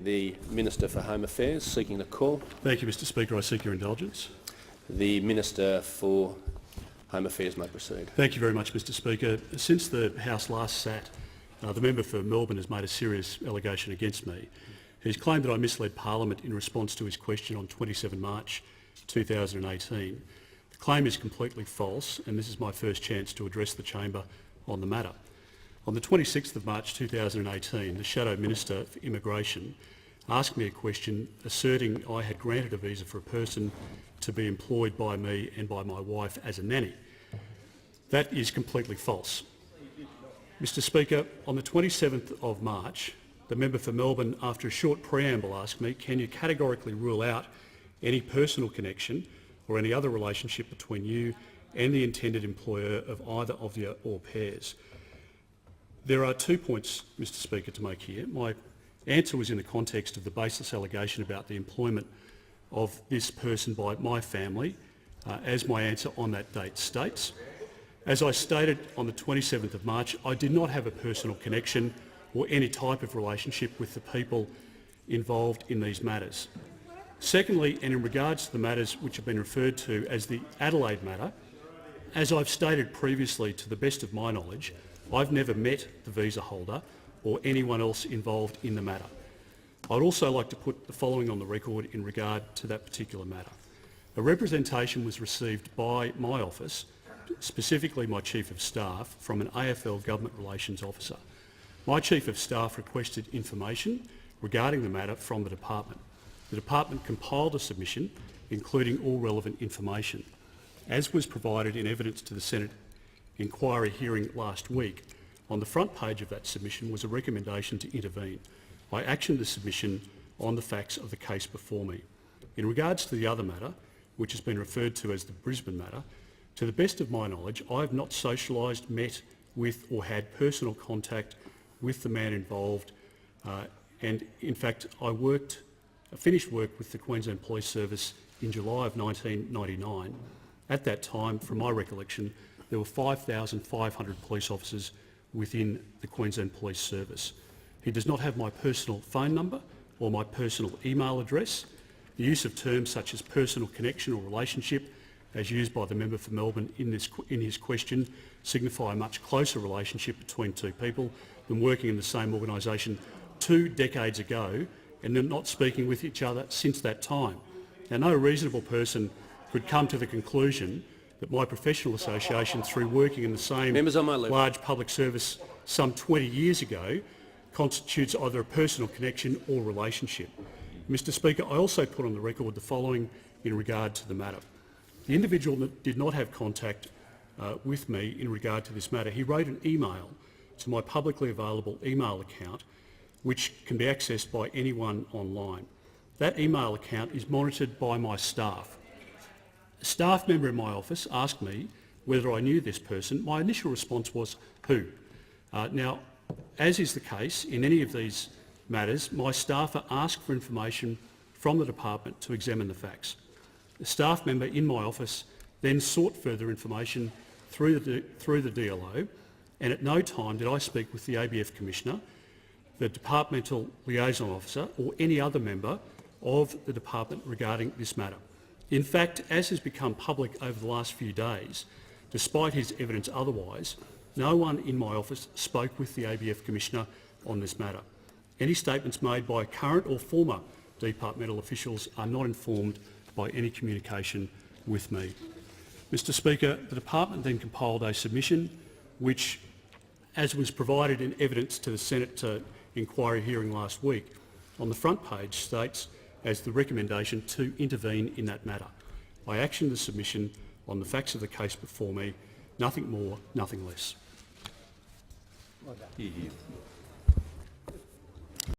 The Minister for Home Affairs seeking the call. Thank you, Mr Speaker. I seek your indulgence. The Minister for Home Affairs may proceed. Thank you very much, Mr Speaker. Since the House last sat, the member for Melbourne has made a serious allegation against me. He's claimed that I misled Parliament in response to his question on 27 March 2018. The claim is completely false, and this is my first chance to address the chamber on the matter. On the 26th of March 2018, the Shadow Minister for Immigration asked me a question asserting I had granted a visa for a person to be employed by me and by my wife as a nanny. That is completely false. Mr Speaker, on the 27th of March, the member for Melbourne, after a short preamble, asked me, can you categorically rule out any personal connection or any other relationship between you and the intended employer of either of the au pairs? There are 2 points, Mr Speaker, to make here. My answer was in the context of the baseless allegation about the employment of this person by my family, as my answer on that date states. As I stated on the 27th of March, I did not have a personal connection or any type of relationship with the people involved in these matters. Secondly, and in regards to the matters which have been referred to as the Adelaide matter, as I've stated previously, to the best of my knowledge, I've never met the visa holder or anyone else involved in the matter. I'd also like to put the following on the record in regard to that particular matter. A representation was received by my office, specifically my Chief of Staff, from an AFL Government Relations Officer. My Chief of Staff requested information regarding the matter from the department. The department compiled a submission including all relevant information. As was provided in evidence to the Senate inquiry hearing last week, on the front page of that submission was a recommendation to intervene. I actioned the submission on the facts of the case before me. In regards to the other matter, which has been referred to as the Brisbane matter, to the best of my knowledge, I have not socialised, met with or had personal contact with the man involved, and in fact I finished work with the Queensland Police Service in July of 1999. At that time, from my recollection, there were 5,500 police officers within the Queensland Police Service. He does not have my personal phone number or my personal email address. The use of terms such as personal connection or relationship, as used by the member for Melbourne in his question, signify a much closer relationship between two people than working in the same organisation 2 decades ago and then not speaking with each other since that time. Now, no reasonable person could come to the conclusion that my professional association, through working in the same large public service some 20 years ago, constitutes either a personal connection or relationship. Mr Speaker, I also put on the record the following in regard to the matter. The individual that did not have contact with me in regard to this matter, he wrote an email to my publicly available email account, which can be accessed by anyone online. That email account is monitored by my staff. A staff member in my office asked me whether I knew this person. My initial response was, who? Now, as is the case in any of these matters, my staff are asked for information from the department to examine the facts. The staff member in my office then sought further information through the DLO, and at no time did I speak with the ABF Commissioner, the Departmental Liaison Officer or any other member of the department regarding this matter. In fact, as has become public over the last few days, despite his evidence otherwise, no one in my office spoke with the ABF Commissioner on this matter. Any statements made by current or former departmental officials are not informed by any communication with me. Mr Speaker, the department then compiled a submission which, as was provided in evidence to the Senate inquiry hearing last week, on the front page states as the recommendation to intervene in that matter. I actioned the submission on the facts of the case before me, nothing more, nothing less. Well done.